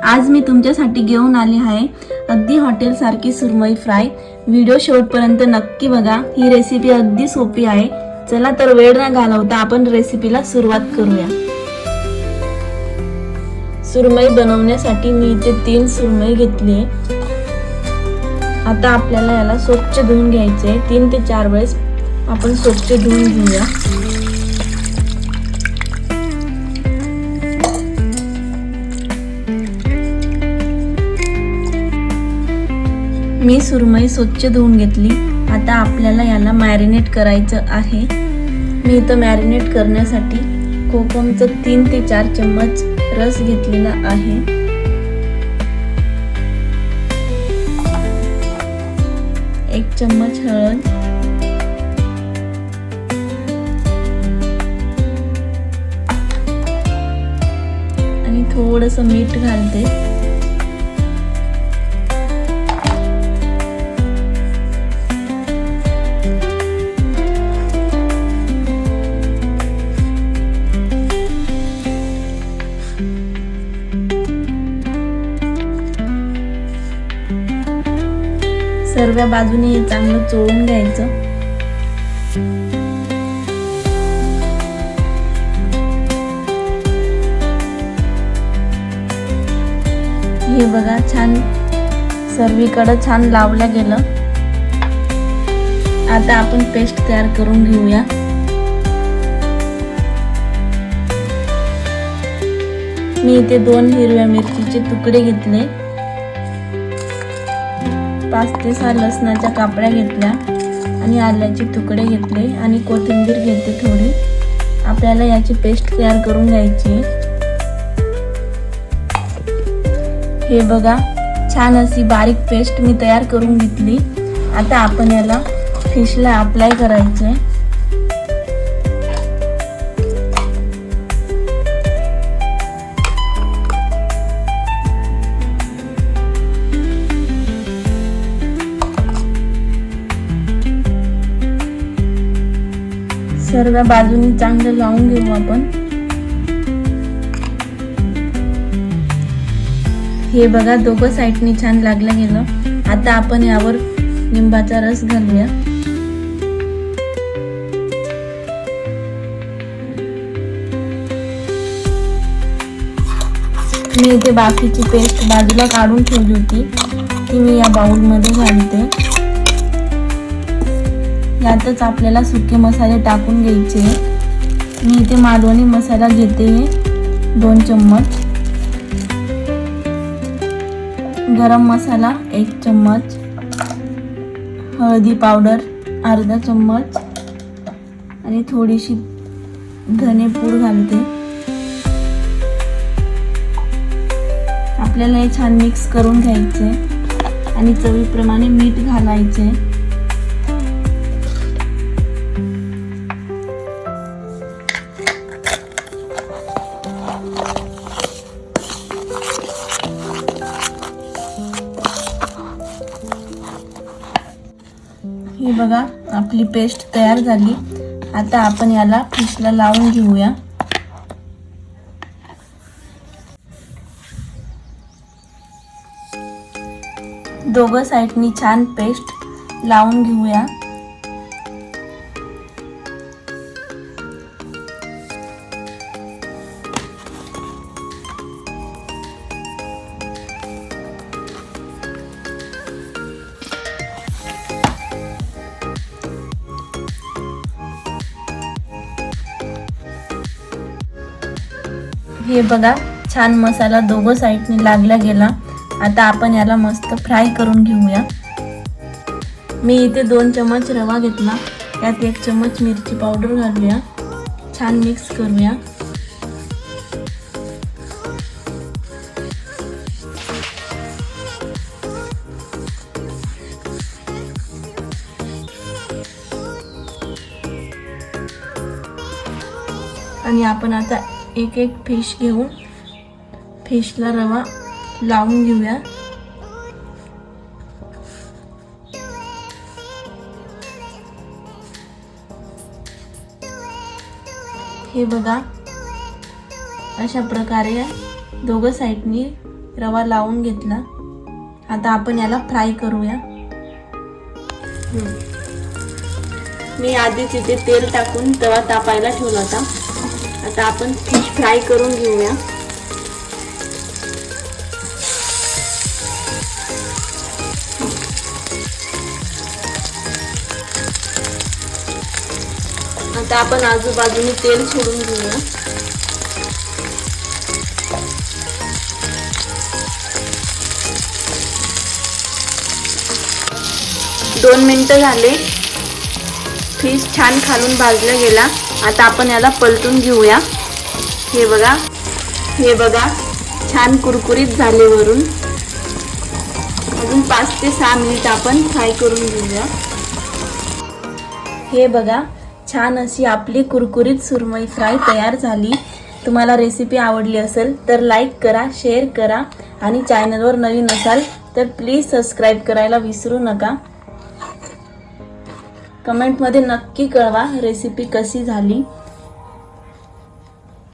आज मी तुमच्यासाठी घेऊन आले आहे अगदी हॉटेल सारखी सुरमई फ्राय। व्हिडिओ शेवटपर्यंत नक्की बघा। ही रेसिपी अगदी सोपी आहे। चला तर वेळ न घालवता आपण रेसिपीला सुरुवात करूया। सुरमई बनवण्यासाठी मी इथे 3 सुरमई घेतली। आता आपल्याला याला स्वच्छ धुवून घ्यायचे। 3 ते 4 वेळेस आपण स्वच्छ धुवून घेऊया। मी सुरमई स्वच्छ धुवून घेतली। आता आपल्याला याला मॅरिनेट करायचं आहे। मी इथं मॅरिनेट करण्यासाठी कोकमचा 3 ते 4 चम्मच रस घेतलेला आहे। 1 चम्मच हळद, आणि थोडंसं मीठ घालते। सर्व बाजूने हे चांगलं चोळून घ्यायचं। हे बघा छान सर्वीकडे छान लावलं गेलं। आता आपण पेस्ट तयार करून घेऊया। मी इथे 2 हिरव्या मिरचीचे तुकडे घेतले, 5 ते 6 लसणाच्या कापड्या घेतल्या, आणि आल्याचे तुकडे घेतले, आणि कोथिंबीर घेते थोडी। आपल्याला याची पेस्ट तयार करून घ्यायची। हे बघा छान अशी बारीक पेस्ट मी तयार करून घेतली। आता आपण याला फिशला अप्लाय करायचे। सर्व बाजूनी चांगलं लावून घेऊ आपण। हे बघा दोघं साइडनी छान लागलं गेलं। आता आपण यावर लिंबाचा रस घालूया। मी इथे बाकीची पेस्ट बाजूला काढून ठेवली होती, ती मी या बाउल मध्ये घालते। यातच आपल्याला सुके मसाले टाकून घ्यायचे। मी इथे मालवणी मसाला घेते 2 चम्मच, गरम मसाला 1 चम्मच, हळदी पावडर अर्धा चम्मच, आणि थोडीशी धने पूड घालते। आपल्याला हे छान मिक्स करून घ्यायचे, आणि चवीप्रमाणे मीठ घालायचे। हे बघा आपली पेस्ट तयार झाली। आता आपण याला फिशला लावून घेऊया। दोघं साइडनी छान पेस्ट लावून घेऊया। हे बघा छान मसाला दोघं साइडनी लागला गेला। आता आपण याला मस्त फ्राय करून घेऊया। मी इथे 2 चम्मच रवा घेतला, त्यात 1 चम्मच मिरची पावडर घालूया। छान मिक्स करूया। आणि आपण आता एक फिश घेऊन फिशला रवा लावून घेऊया। हे बघा अशा प्रकारे दोघं साइडनी रवा लावून घेतला. आता आपण याला फ्राय करूया. मी आधीच इथे तेल टाकून तवा तापायला ठेवला होता. आता आपण फिश फ्राय करून घेऊया. आता आपण आजूबाजूने तेल सोडून घेऊया. दोन मिनिटं झाले. फिश छान खालून भाजला गेला. आता आपण याला पलटून घेऊया. हे बघा छान कुरकुरीत झाले वरून. अजून 5 ते 6 मिनिट आपण फ्राय करून घेऊया. हे बघा छान अशी आपली कुरकुरीत सुरमई फ्राय तयार झाली. तुम्हाला रेसिपी आवडली असेल तर लाईक करा, शेअर करा आणि चॅनलवर नवीन असाल तर प्लीज सबस्क्राईब करायला विसरू नका. कमेंटमध्ये नक्की कळवा रेसिपी कशी झाली.